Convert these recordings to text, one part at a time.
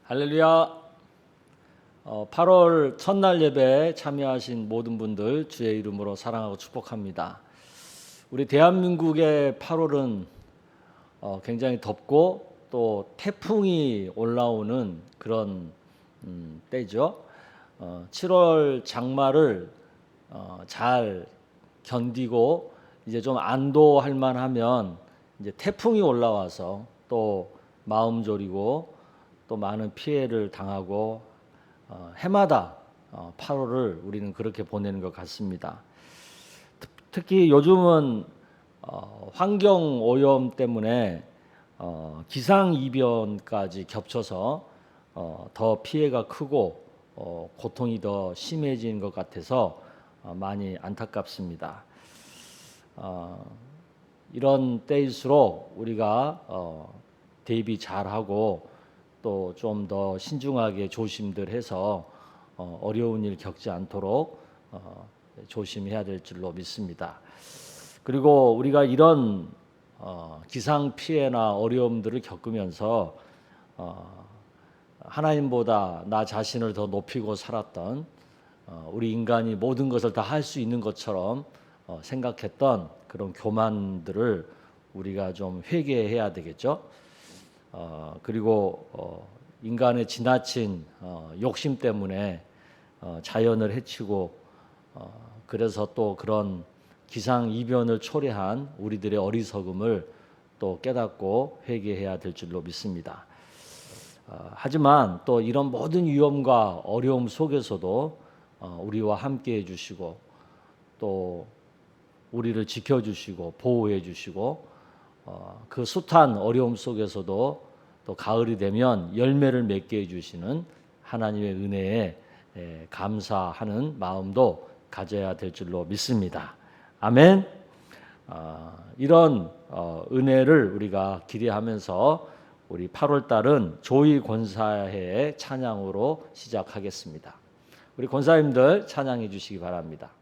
할렐루야. 8월 첫날 예배에 참여하신 모든 분들 주의 이름으로 사랑하고 축복합니다. 우리 대한민국의 8월은 굉장히 덥고 또 태풍이 올라오는 그런 때죠. 7월 장마를 잘 견디고 이제 좀 안도할 만하면 이제 태풍이 올라와서 또 마음 졸이고 또 많은 피해를 당하고 해마다 8월을 우리는 그렇게 보내는 것 같습니다. 특히 요즘은 환경 오염 때문에 기상이변까지 겹쳐서 더 피해가 크고 고통이 더 심해진 것 같아서 많이 안타깝습니다. 이런 때일수록 우리가 대비 잘하고 또 좀 더 신중하게 조심들 해서 어려운 일 겪지 않도록 조심해야 될 줄로 믿습니다. 그리고 우리가 이런 기상 피해나 어려움들을 겪으면서 하나님보다 나 자신을 더 높이고 살았던 우리 인간이 모든 것을 다 할 수 있는 것처럼 생각했던 그런 교만들을 우리가 좀 회개해야 되겠죠. 그리고 인간의 지나친 욕심 때문에 자연을 해치고 그래서 또 그런 기상이변을 초래한 우리들의 어리석음을 또 깨닫고 회개해야 될 줄로 믿습니다. 하지만 또 이런 모든 위험과 어려움 속에서도 우리와 함께 해주시고 또 우리를 지켜주시고 보호해 주시고 그 숱한 어려움 속에서도 또 가을이 되면 열매를 맺게 해주시는 하나님의 은혜에 감사하는 마음도 가져야 될 줄로 믿습니다. 아멘. 이런 은혜를 우리가 기대하면서 우리 8월 달은 조의 권사회의 찬양으로 시작하겠습니다. 우리 권사님들 찬양해 주시기 바랍니다.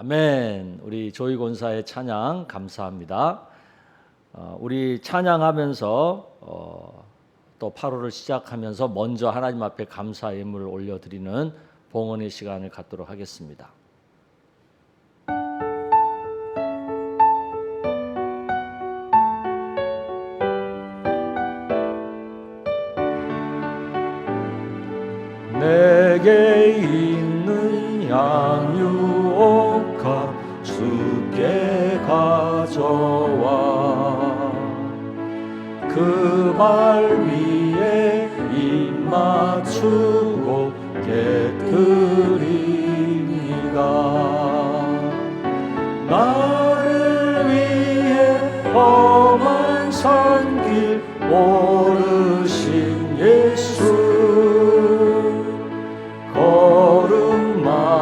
아멘. 우리 조이 권사의 찬양 감사합니다. 우리 찬양하면서 또 8월을 시작하면서 먼저 하나님 앞에 감사 예물을 올려드리는 봉헌의 시간을 갖도록 하겠습니다. 내게 있는 양유옥합 주께 가져와 그 발 위에 입 맞추고 깨뜨리니가 나를 위해 험한 산길 오르신 예수 걸음마다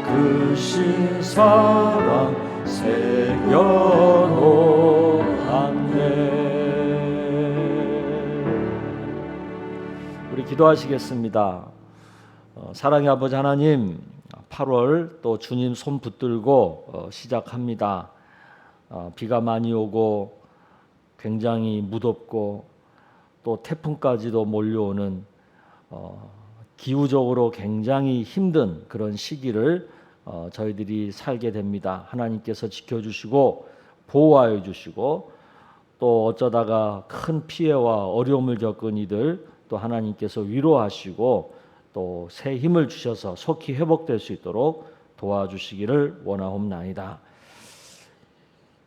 크신 사랑 새겨놓았네. 우리 기도하시겠습니다. 사랑의 아버지 하나님, 8월 또 주님 손 붙들고 시작합니다. 비가 많이 오고 굉장히 무덥고 또 태풍까지도 몰려오는 기후적으로 굉장히 힘든 그런 시기를 저희들이 살게 됩니다. 하나님께서 지켜주시고 보호하여 주시고 또 어쩌다가 큰 피해와 어려움을 겪은 이들 또 하나님께서 위로하시고 또 새 힘을 주셔서 속히 회복될 수 있도록 도와주시기를 원하옵나이다.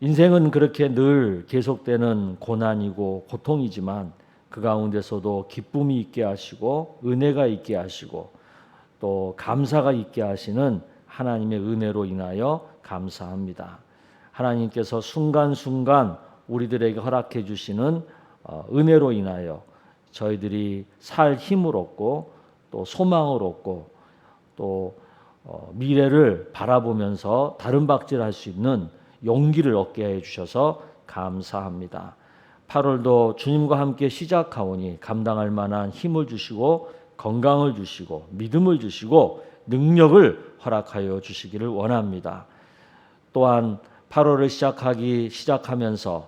인생은 그렇게 늘 계속되는 고난이고 고통이지만 그 가운데서도 기쁨이 있게 하시고 은혜가 있게 하시고 또 감사가 있게 하시는 하나님의 은혜로 인하여 감사합니다. 하나님께서 순간순간 우리들에게 허락해 주시는 은혜로 인하여 저희들이 살 힘을 얻고 또 소망을 얻고 또 미래를 바라보면서 다른 박질할 수 있는 용기를 얻게 해주셔서 감사합니다. 8월도 주님과 함께 시작하오니 감당할 만한 힘을 주시고 건강을 주시고 믿음을 주시고 능력을 허락하여 주시기를 원합니다. 또한 8월을 시작하면서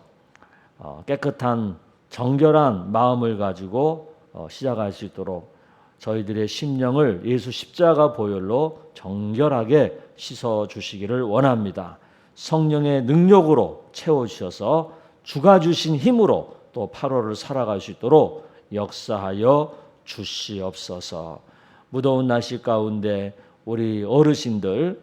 깨끗한 정결한 마음을 가지고 시작할 수 있도록 저희들의 심령을 예수 십자가 보혈로 정결하게 씻어 주시기를 원합니다. 성령의 능력으로 채워주셔서 주가 주신 힘으로 또 8월을 살아갈 수 있도록 역사하여 주시옵소서. 무더운 날씨 가운데 우리 어르신들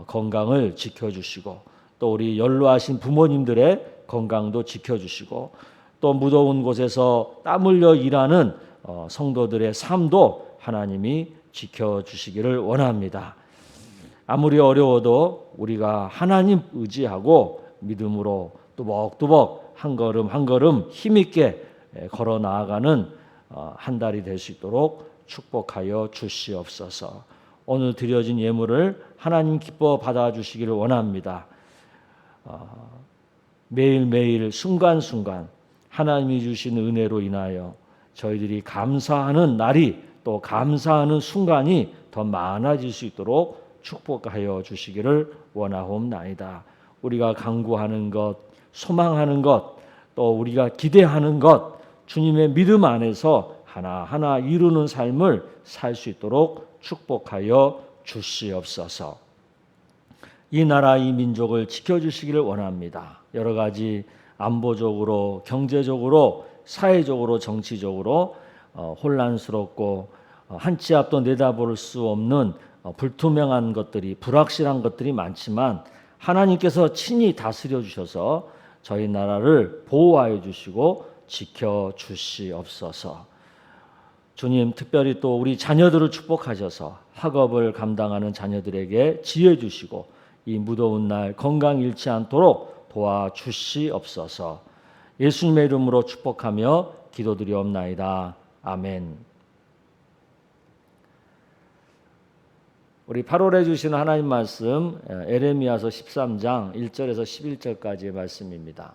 건강을 지켜주시고 또 우리 연로하신 부모님들의 건강도 지켜주시고 또 무더운 곳에서 땀 흘려 일하는 성도들의 삶도 하나님이 지켜주시기를 원합니다. 아무리 어려워도 우리가 하나님 의지하고 믿음으로 또박또박 한 걸음 한 걸음 힘있게 걸어 나아가는 한 달이 될 수 있도록 축복하여 주시옵소서. 오늘 드려진 예물을 하나님 기뻐 받아주시기를 원합니다. 매일매일 순간순간 하나님이 주신 은혜로 인하여 저희들이 감사하는 날이 또 감사하는 순간이 더 많아질 수 있도록 축복하여 주시기를 원하옵나이다. 우리가 간구하는 것, 소망하는 것, 또 우리가 기대하는 것, 주님의 믿음 안에서 하나하나 이루는 삶을 살 수 있도록 축복하여 주시옵소서. 이 나라 이 민족을 지켜주시기를 원합니다. 여러 가지 안보적으로, 경제적으로, 사회적으로, 정치적으로 혼란스럽고 한 치 앞도 내다볼 수 없는 불투명한 것들이, 불확실한 것들이 많지만 하나님께서 친히 다스려 주셔서 저희 나라를 보호하여 주시고 지켜 주시옵소서. 주님, 특별히 또 우리 자녀들을 축복하셔서 학업을 감당하는 자녀들에게 지혜 주시고 이 무더운 날 건강 잃지 않도록 도와주시옵소서. 예수님의 이름으로 축복하며 기도드리옵나이다. 아멘. 우리 8월에 주시는 하나님 말씀 에레미야서 13장 1절에서 11절까지의 말씀입니다.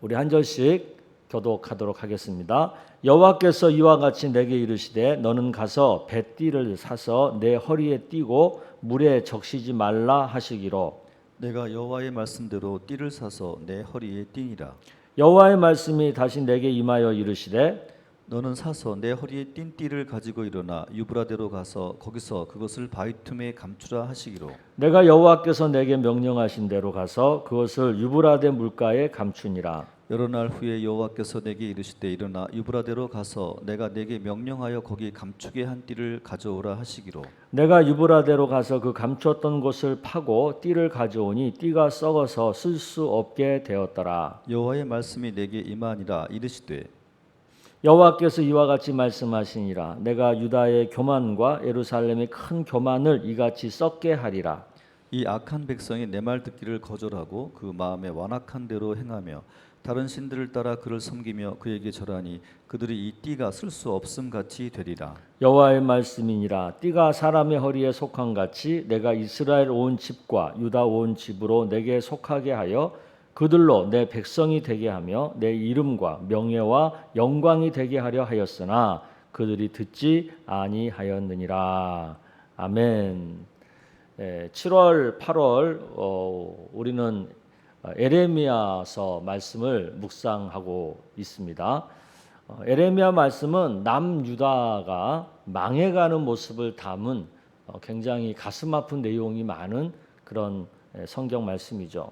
우리 한 절씩 교독하도록 하겠습니다. 여호와께서 이와 같이 내게 이르시되 너는 가서 뱃띠를 사서 내 허리에 띠고 물에 적시지 말라 하시기로. 내가 여호와의 말씀대로 띠를 사서 내 허리에 띠니라. 여호와의 말씀이 다시 내게 임하여 이르시되 너는 사서 내 허리에 띈 띠를 가지고 일어나 유브라데로 가서 거기서 그것을 바위 틈에 감추라 하시기로. 내가 여호와께서 내게 명령하신 대로 가서 그것을 유브라데 물가에 감추니라. 여러 날 후에 여호와께서 내게 이르시되 일어나 유브라데로 가서 내가 내게 명령하여 거기 감추게 한 띠를 가져오라 하시기로. 내가 유브라데로 가서 그 감추었던 곳을 파고 띠를 가져오니 띠가 썩어서 쓸 수 없게 되었더라. 여호와의 말씀이 내게 임하니라. 이르시되 여호와께서 이와 같이 말씀하시니라. 내가 유다의 교만과 예루살렘의 큰 교만을 이같이 썩게 하리라. 이 악한 백성이 내 말 듣기를 거절하고 그 마음에 완악한 대로 행하며 다른 신들을 따라 그를 섬기며 그에게 절하니 그들이 이 띠가 쓸 수 없음 같이 되리라. 여호와의 말씀이니라. 띠가 사람의 허리에 속한 같이 내가 이스라엘 온 집과 유다 온 집으로 내게 속하게 하여 그들로 내 백성이 되게 하며 내 이름과 명예와 영광이 되게 하려 하였으나 그들이 듣지 아니하였느니라. 아멘. 7월, 8월 우리는 에레미야서 말씀을 묵상하고 있습니다. 에레미야 말씀은 남유다가 망해가는 모습을 담은 굉장히 가슴 아픈 내용이 많은 그런 성경 말씀이죠.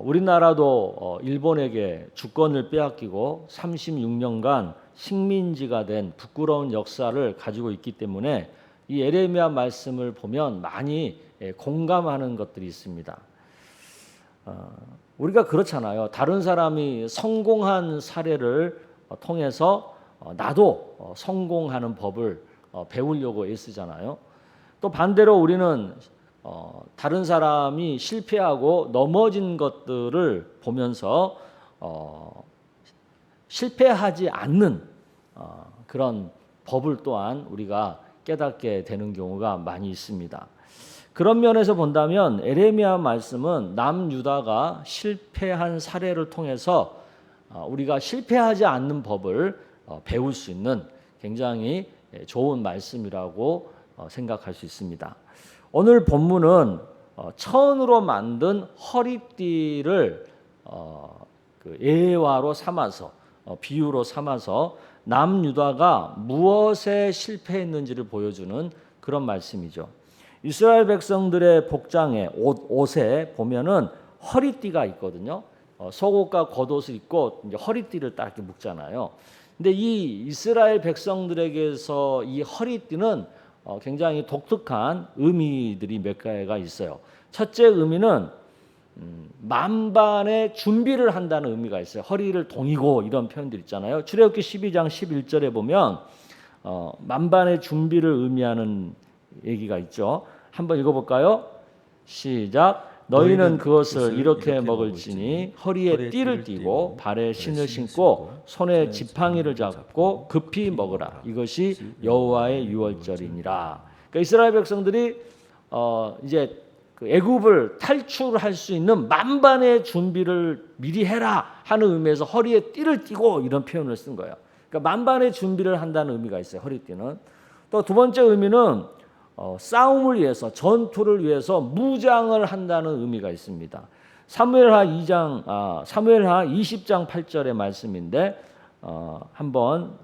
우리나라도 일본에게 주권을 빼앗기고 36년간 식민지가 된 부끄러운 역사를 가지고 있기 때문에 이 에레미야 말씀을 보면 많이 공감하는 것들이 있습니다. 우리가 그렇잖아요. 다른 사람이 성공한 사례를 통해서 나도 성공하는 법을 배우려고 애쓰잖아요. 또 반대로 우리는 다른 사람이 실패하고 넘어진 것들을 보면서 실패하지 않는 그런 법을 또한 우리가 깨닫게 되는 경우가 많이 있습니다. 그런 면에서 본다면 에레미야 말씀은 남유다가 실패한 사례를 통해서 우리가 실패하지 않는 법을 배울 수 있는 굉장히 좋은 말씀이라고 생각할 수 있습니다. 오늘 본문은 천으로 만든 허리띠를 예화로 삼아서 비유로 삼아서 남유다가 무엇에 실패했는지를 보여주는 그런 말씀이죠. 이스라엘 백성들의 복장에 옷에 보면은 허리띠가 있거든요. 속옷과 겉옷을 입고 이제 허리띠를 딱 이렇게 묶잖아요. 근데 이 이스라엘 백성들에게서 이 허리띠는 굉장히 독특한 의미들이 몇 가지가 있어요. 첫째 의미는 만반의 준비를 한다는 의미가 있어요. 허리를 동이고 이런 표현들 있잖아요. 출애굽기 12장 11절에 보면 만반의 준비를 의미하는 얘기가 있죠. 한번 읽어볼까요? 시작. 너희는 그것을 이렇게 먹을지니 허리에 띠를 띠고 발에 신을 신고 손에 지팡이를 잡고 급히 먹으라. 이것이 여호와의 유월절이니라. 그러니까 이스라엘 백성들이 이제 그 애굽을 탈출할 수 있는 만반의 준비를 미리 해라 하는 의미에서 허리에 띠를 띠고 이런 표현을 쓴 거예요. 그러니까 만반의 준비를 한다는 의미가 있어요. 허리띠는. 또 두 번째 의미는 싸움을 위해서 전투를 위해서 무장을 한다는 의미가 있습니다. 사무엘하 20장 8절의 말씀인데 한번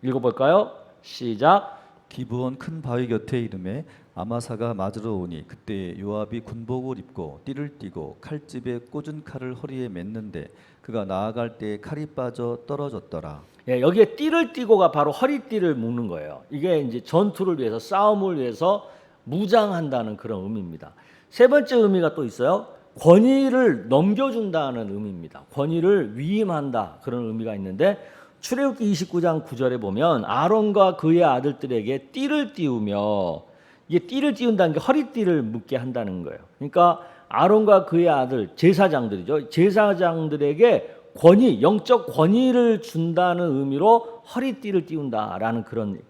읽어볼까요? 시작. 기브온 큰 바위 곁에 이름에 아마사가 맞으러 오니 그때 요압이 군복을 입고 띠를 띠고 칼집에 꽂은 칼을 허리에 맸는데 그가 나아갈 때 칼이 빠져 떨어졌더라. 예, 여기에 띠를 띠고가 바로 허리띠를 묶는 거예요. 이게 이제 전투를 위해서 싸움을 위해서 무장한다는 그런 의미입니다. 세 번째 의미가 또 있어요. 권위를 넘겨준다는 의미입니다. 권위를 위임한다 그런 의미가 있는데 출애굽기 29장 9절에 보면 아론과 그의 아들들에게 띠를 띄우며 이게 띠를 띄운다는 게 허리띠를 묶게 한다는 거예요. 그러니까 아론과 그의 아들 제사장들이죠. 제사장들에게 권위, 영적 권위를 준다는 의미로 허리띠를 띄운다라는 그런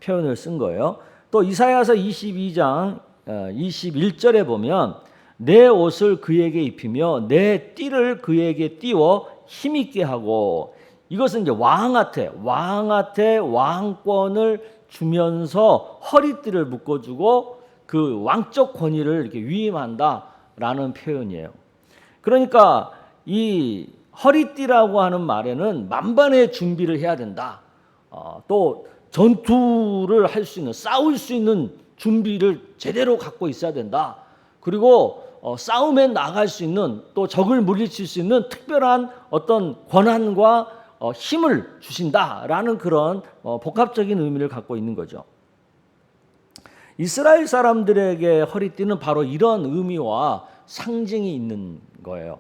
표현을 쓴 거예요. 또 이사야서 22장 21절에 보면 내 옷을 그에게 입히며 내 띠를 그에게 띄워 힘있게 하고, 이것은 이제 왕한테 왕권을 주면서 허리띠를 묶어주고 그 왕적 권위를 이렇게 위임한다라는 표현이에요. 그러니까 이 허리띠라고 하는 말에는 만반의 준비를 해야 된다. 또 전투를 할 수 있는, 싸울 수 있는 준비를 제대로 갖고 있어야 된다. 그리고 싸움에 나갈 수 있는, 또 적을 물리칠 수 있는 특별한 어떤 권한과 힘을 주신다라는 그런 복합적인 의미를 갖고 있는 거죠. 이스라엘 사람들에게 허리띠는 바로 이런 의미와 상징이 있는 거예요.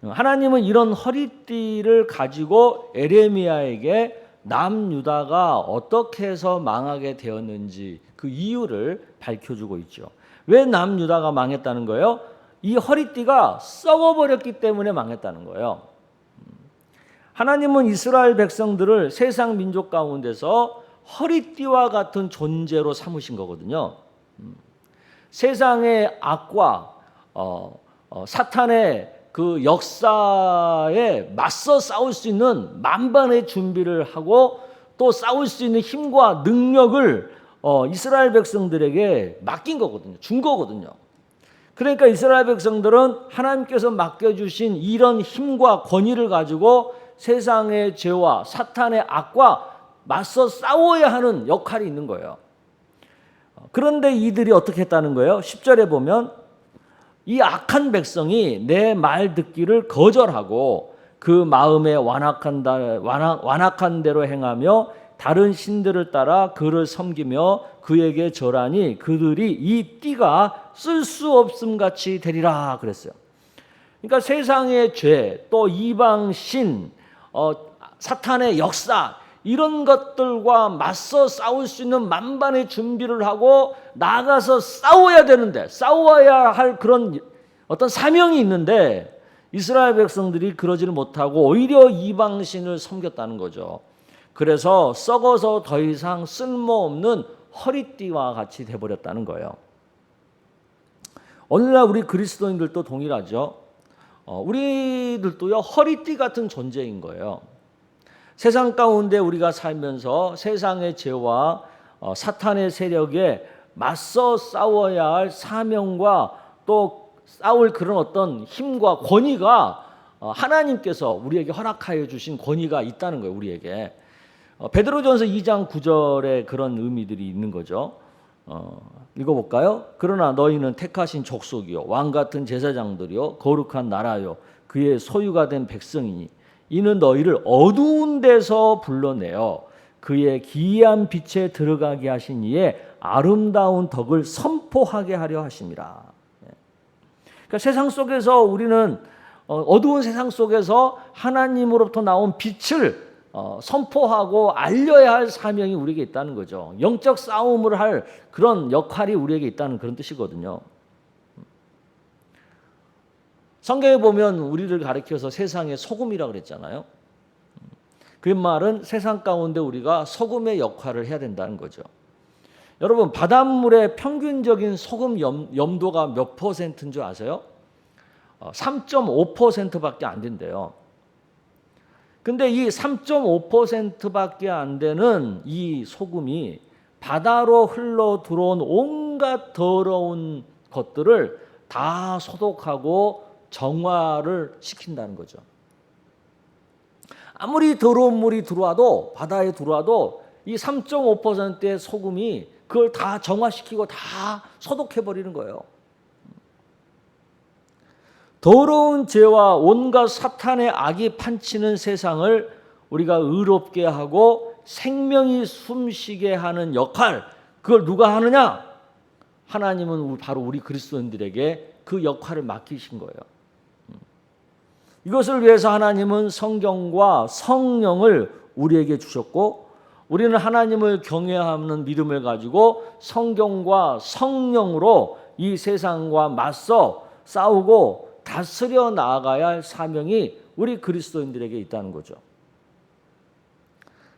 하나님은 이런 허리띠를 가지고 에레미야에게 남유다가 어떻게 해서 망하게 되었는지 그 이유를 밝혀주고 있죠. 왜 남유다가 망했다는 거예요? 이 허리띠가 썩어버렸기 때문에 망했다는 거예요. 하나님은 이스라엘 백성들을 세상 민족 가운데서 허리띠와 같은 존재로 삼으신 거거든요. 세상의 악과 사탄의 그 역사에 맞서 싸울 수 있는 만반의 준비를 하고 또 싸울 수 있는 힘과 능력을 이스라엘 백성들에게 맡긴 거거든요. 준 거거든요. 그러니까 이스라엘 백성들은 하나님께서 맡겨주신 이런 힘과 권위를 가지고 세상의 죄와 사탄의 악과 맞서 싸워야 하는 역할이 있는 거예요. 그런데 이들이 어떻게 했다는 거예요? 10절에 보면 이 악한 백성이 내 말 듣기를 거절하고 그 마음에 완악한 대로 행하며 다른 신들을 따라 그를 섬기며 그에게 절하니 그들이 이 띠가 쓸 수 없음 같이 되리라 그랬어요. 그러니까 세상의 죄, 또 이방 신, 사탄의 역사, 이런 것들과 맞서 싸울 수 있는 만반의 준비를 하고 나가서 싸워야 되는데, 싸워야 할 그런 어떤 사명이 있는데 이스라엘 백성들이 그러지를 못하고 오히려 이방신을 섬겼다는 거죠. 그래서 썩어서 더 이상 쓸모없는 허리띠와 같이 돼버렸다는 거예요. 오늘날 우리 그리스도인들도 동일하죠. 우리들도요, 허리띠 같은 존재인 거예요. 세상 가운데 우리가 살면서 세상의 죄와 사탄의 세력에 맞서 싸워야 할 사명과 또 싸울 그런 어떤 힘과 권위가 하나님께서 우리에게 허락하여 주신 권위가 있다는 거예요. 우리에게. 베드로전서 2장 9절에 그런 의미들이 있는 거죠. 읽어볼까요? 그러나 너희는 택하신 족속이요 왕 같은 제사장들이요 거룩한 나라요 그의 소유가 된 백성이니 이는 너희를 어두운 데서 불러내어 그의 기이한 빛에 들어가게 하신 이의 아름다운 덕을 선포하게 하려 하심이라. 그러니까 세상 속에서 우리는 어두운 세상 속에서 하나님으로부터 나온 빛을 선포하고 알려야 할 사명이 우리에게 있다는 거죠. 영적 싸움을 할 그런 역할이 우리에게 있다는 그런 뜻이거든요. 성경에 보면 우리를 가리켜서 세상의 소금이라고 그랬잖아요. 그 말은 세상 가운데 우리가 소금의 역할을 해야 된다는 거죠. 여러분, 바닷물의 평균적인 소금 염도가 몇 퍼센트인 줄 아세요? 3.5%밖에 안 된대요. 근데 이 3.5%밖에 안 되는 이 소금이 바다로 흘러 들어온 온갖 더러운 것들을 다 소독하고 정화를 시킨다는 거죠. 아무리 더러운 물이 들어와도, 바다에 들어와도 이 3.5%의 소금이 그걸 다 정화시키고 다 소독해버리는 거예요. 더러운 죄와 온갖 사탄의 악이 판치는 세상을 우리가 의롭게 하고 생명이 숨쉬게 하는 역할, 그걸 누가 하느냐? 하나님은 바로 우리 그리스도인들에게 그 역할을 맡기신 거예요. 이것을 위해서 하나님은 성경과 성령을 우리에게 주셨고, 우리는 하나님을 경외하는 믿음을 가지고 성경과 성령으로 이 세상과 맞서 싸우고 다스려 나아가야 할 사명이 우리 그리스도인들에게 있다는 거죠.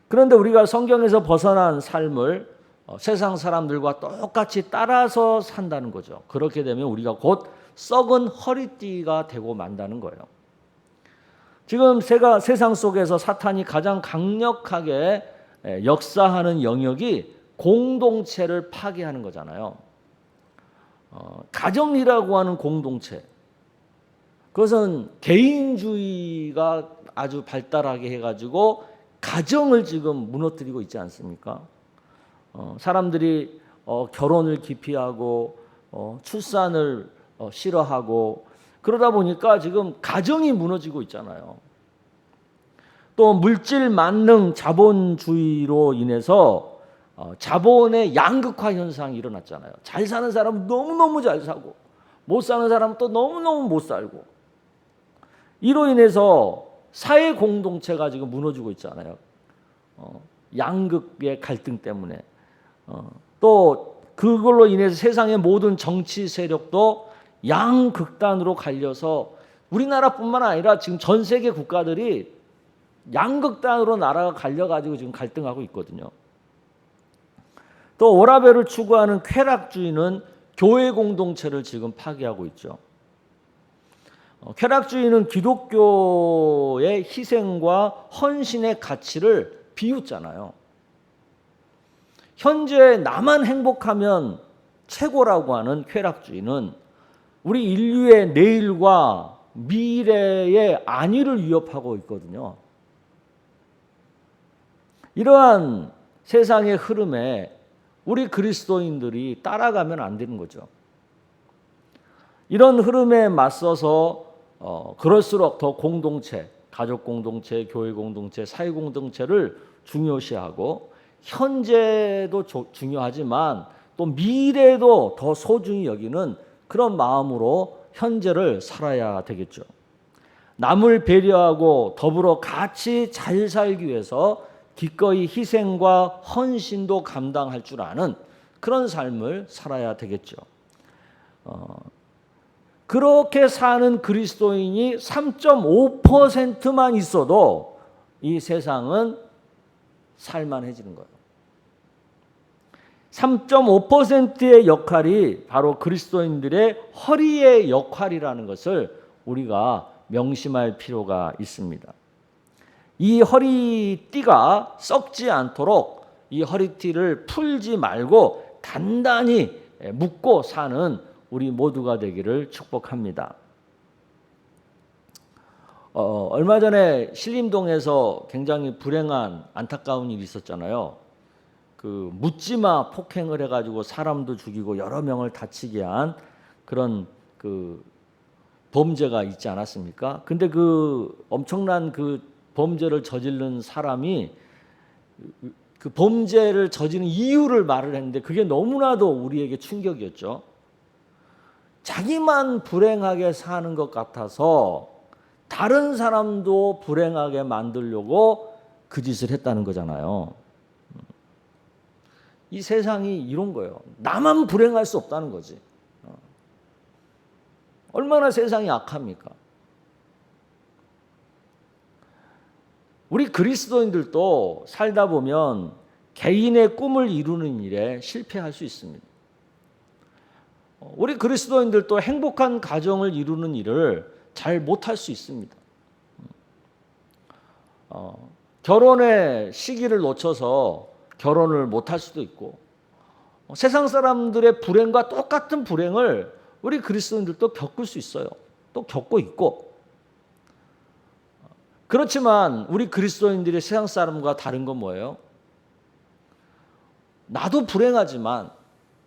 그런데 우리가 성경에서 벗어난 삶을 세상 사람들과 똑같이 따라서 산다는 거죠. 그렇게 되면 우리가 곧 썩은 허리띠가 되고 만다는 거예요. 지금 세상 속에서 사탄이 가장 강력하게 역사하는 영역이 공동체를 파괴하는 거잖아요. 가정이라고 하는 공동체, 그것은 개인주의가 아주 발달하게 해가지고 가정을 지금 무너뜨리고 있지 않습니까? 사람들이 결혼을 기피하고 출산을 싫어하고 그러다 보니까 지금 가정이 무너지고 있잖아요. 또 물질 만능 자본주의로 인해서 자본의 양극화 현상이 일어났잖아요. 잘 사는 사람은 너무너무 잘 사고 못 사는 사람은 또 너무너무 못 살고, 이로 인해서 사회 공동체가 지금 무너지고 있잖아요. 양극의 갈등 때문에. 또 그걸로 인해서 세상의 모든 정치 세력도 양극단으로 갈려서 우리나라뿐만 아니라 지금 전 세계 국가들이 양극단으로 나라가 갈려가지고 지금 갈등하고 있거든요. 또 오라벨을 추구하는 쾌락주의는 교회 공동체를 지금 파괴하고 있죠. 쾌락주의는 기독교의 희생과 헌신의 가치를 비웃잖아요. 현재 나만 행복하면 최고라고 하는 쾌락주의는 우리 인류의 내일과 미래의 안위를 위협하고 있거든요. 이러한 세상의 흐름에 우리 그리스도인들이 따라가면 안 되는 거죠. 이런 흐름에 맞서서 그럴수록 더 공동체, 가족 공동체, 교회 공동체, 사회 공동체를 중요시하고 현재도 중요하지만 또 미래도 더 소중히 여기는 그런 마음으로 현재를 살아야 되겠죠. 남을 배려하고 더불어 같이 잘 살기 위해서 기꺼이 희생과 헌신도 감당할 줄 아는 그런 삶을 살아야 되겠죠. 그렇게 사는 그리스도인이 3.5%만 있어도 이 세상은 살만해지는 거예요. 3.5%의 역할이 바로 그리스도인들의 허리의 역할이라는 것을 우리가 명심할 필요가 있습니다. 이 허리띠가 썩지 않도록 이 허리띠를 풀지 말고 단단히 묶고 사는 우리 모두가 되기를 축복합니다. 얼마 전에 신림동에서 굉장히 불행한 안타까운 일이 있었잖아요. 그 묻지마 폭행을 해가지고 사람도 죽이고 여러 명을 다치게 한 그런 그 범죄가 있지 않았습니까? 근데 그 엄청난 그 범죄를 저지른 사람이 그 범죄를 저지른 이유를 말을 했는데 그게 너무나도 우리에게 충격이었죠. 자기만 불행하게 사는 것 같아서 다른 사람도 불행하게 만들려고 그 짓을 했다는 거잖아요. 이 세상이 이런 거예요. 나만 불행할 수 없다는 거지. 얼마나 세상이 악합니까? 우리 그리스도인들도 살다 보면 개인의 꿈을 이루는 일에 실패할 수 있습니다. 우리 그리스도인들도 행복한 가정을 이루는 일을 잘 못할 수 있습니다. 결혼의 시기를 놓쳐서 결혼을 못할 수도 있고, 세상 사람들의 불행과 똑같은 불행을 우리 그리스도인들도 겪을 수 있어요. 또 겪고 있고. 그렇지만 우리 그리스도인들이 세상 사람과 다른 건 뭐예요? 나도 불행하지만,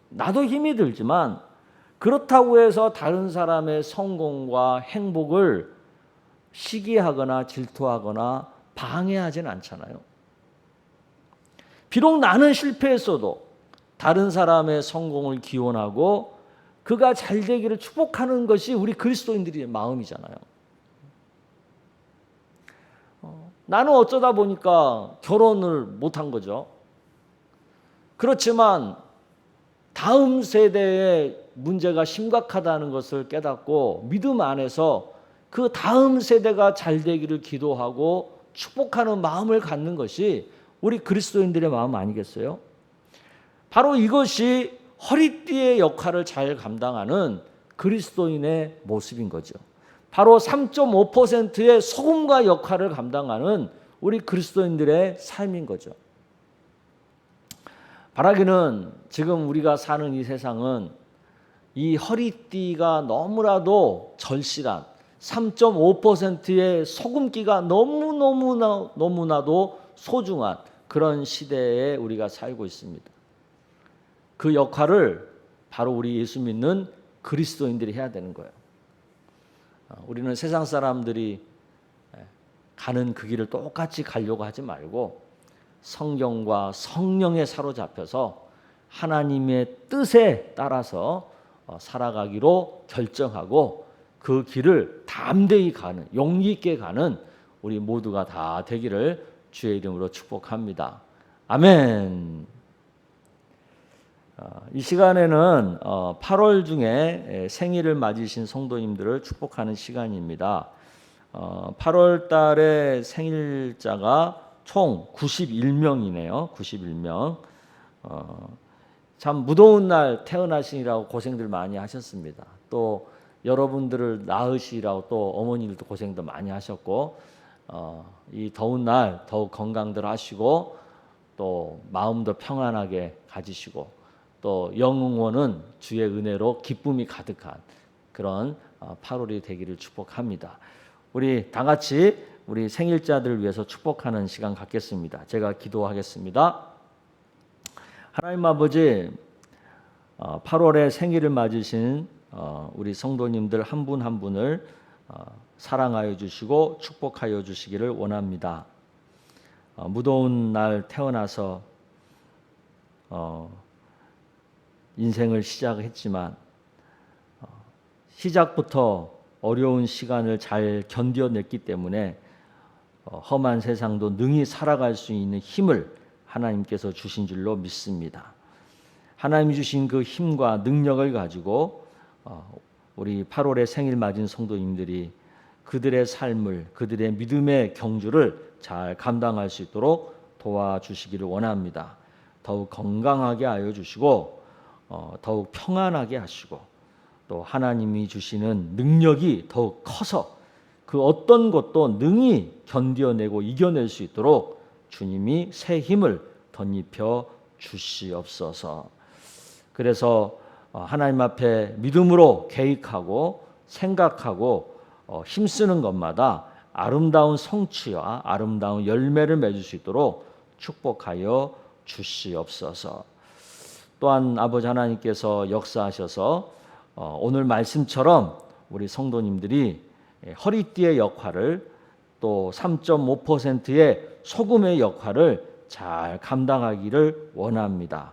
나도 힘이 들지만 그렇다고 해서 다른 사람의 성공과 행복을 시기하거나 질투하거나 방해하지는 않잖아요. 비록 나는 실패했어도 다른 사람의 성공을 기원하고 그가 잘 되기를 축복하는 것이 우리 그리스도인들의 마음이잖아요. 나는 어쩌다 보니까 결혼을 못한 거죠. 그렇지만 다음 세대의 문제가 심각하다는 것을 깨닫고 믿음 안에서 그 다음 세대가 잘 되기를 기도하고 축복하는 마음을 갖는 것이 우리 그리스도인들의 마음 아니겠어요? 바로 이것이 허리띠의 역할을 잘 감당하는 그리스도인의 모습인 거죠. 바로 3.5%의 소금과 역할을 감당하는 우리 그리스도인들의 삶인 거죠. 바라기는 지금 우리가 사는 이 세상은 이 허리띠가 너무나도 절실한 3.5%의 소금기가 너무나도 소중한 그런 시대에 우리가 살고 있습니다. 그 역할을 바로 우리 예수 믿는 그리스도인들이 해야 되는 거예요. 우리는 세상 사람들이 가는 그 길을 똑같이 가려고 하지 말고 성경과 성령에 사로잡혀서 하나님의 뜻에 따라서 살아가기로 결정하고 그 길을 담대히 가는, 용기 있게 가는 우리 모두가 다 되기를 주의 이름으로 축복합니다. 아멘. 이 시간에는 8월 중에 생일을 맞으신 성도님들을 축복하는 시간입니다. 8월 달에 생일자가 총 91명이네요. 91명. 참 무더운 날 태어나시느라고 고생들 많이 하셨습니다. 또 여러분들을 낳으시라고 또 어머니들도 고생도 많이 하셨고 이 더운 날 더욱 건강들 하시고 또 마음도 평안하게 가지시고 또 영원은 주의 은혜로 기쁨이 가득한 그런 8월이 되기를 축복합니다. 우리 다 같이 우리 생일자들을 위해서 축복하는 시간 갖겠습니다. 제가 기도하겠습니다. 하나님 아버지, 8월에 생일을 맞으신 우리 성도님들 한 분 한 분을 사랑하여 주시고 축복하여 주시기를 원합니다. 무더운 날 태어나서 인생을 시작했지만 시작부터 어려운 시간을 잘 견뎌냈기 때문에 험한 세상도 능히 살아갈 수 있는 힘을 하나님께서 주신 줄로 믿습니다. 하나님이 주신 그 힘과 능력을 가지고 우리 8월에 생일 맞은 성도님들이 그들의 삶을, 그들의 믿음의 경주를 잘 감당할 수 있도록 도와주시기를 원합니다. 더욱 건강하게 하여 주시고 더욱 평안하게 하시고 또 하나님이 주시는 능력이 더욱 커서 그 어떤 것도 능히 견뎌내고 이겨낼 수 있도록 주님이 새 힘을 덧입혀 주시옵소서. 그래서 하나님 앞에 믿음으로 계획하고 생각하고 힘쓰는 것마다 아름다운 성취와 아름다운 열매를 맺을 수 있도록 축복하여 주시옵소서. 또한 아버지 하나님께서 역사하셔서 오늘 말씀처럼 우리 성도님들이 허리띠의 역할을 또 3.5%의 소금의 역할을 잘 감당하기를 원합니다.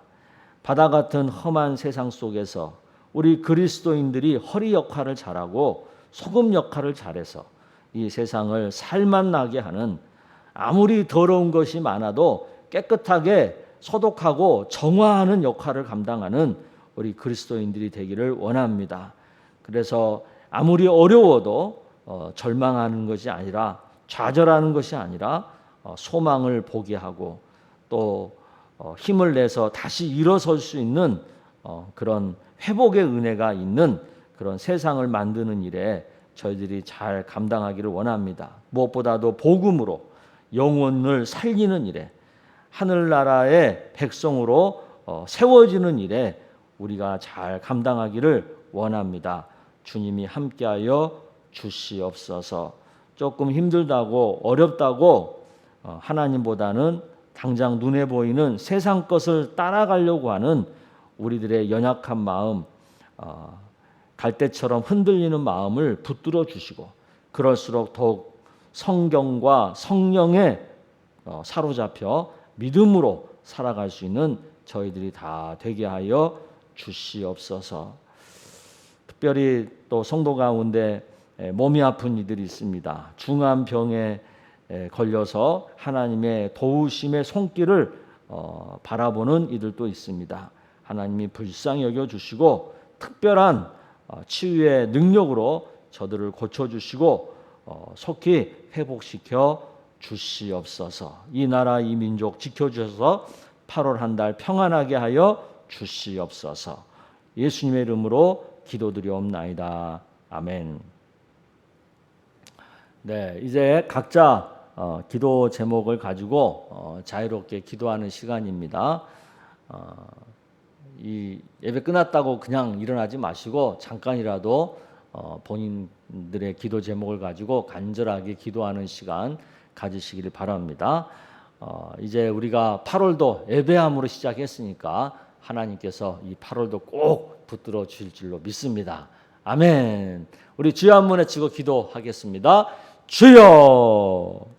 바다 같은 험한 세상 속에서 우리 그리스도인들이 허리 역할을 잘하고 소금 역할을 잘해서 이 세상을 살맛나게 하는, 아무리 더러운 것이 많아도 깨끗하게 소독하고 정화하는 역할을 감당하는 우리 그리스도인들이 되기를 원합니다. 그래서 아무리 어려워도 절망하는 것이 아니라, 좌절하는 것이 아니라 소망을 보게 하고 또 힘을 내서 다시 일어설 수 있는 그런 회복의 은혜가 있는 그런 세상을 만드는 일에 저희들이 잘 감당하기를 원합니다. 무엇보다도 복음으로 영혼을 살리는 일에, 하늘나라의 백성으로 세워지는 일에 우리가 잘 감당하기를 원합니다. 주님이 함께하여 주시옵소서. 조금 힘들다고 어렵다고 하나님보다는 당장 눈에 보이는 세상 것을 따라가려고 하는 우리들의 연약한 마음, 갈대처럼 흔들리는 마음을 붙들어 주시고, 그럴수록 더욱 성경과 성령에 사로잡혀 믿음으로 살아갈 수 있는 저희들이 다 되게 하여 주시옵소서. 특별히 또 성도 가운데 몸이 아픈 이들이 있습니다. 중한 병에 걸려서 하나님의 도우심의 손길을 바라보는 이들도 있습니다. 하나님이 불쌍히 여겨주시고 특별한 치유의 능력으로 저들을 고쳐주시고 속히 회복시켜 주시옵소서. 이 나라 이 민족 지켜주셔서 8월 한 달 평안하게 하여 주시옵소서. 예수님의 이름으로 기도드리옵나이다. 아멘. 네, 이제 각자 기도 제목을 가지고 자유롭게 기도하는 시간입니다. 이 예배 끝났다고 그냥 일어나지 마시고 잠깐이라도 본인들의 기도 제목을 가지고 간절하게 기도하는 시간 가지시기를 바랍니다. 이제 우리가 8월도 예배함으로 시작했으니까 하나님께서 이 8월도 꼭 붙들어 주실 줄로 믿습니다. 아멘. 우리 주여 한 번 외치고 기도하겠습니다. 주여!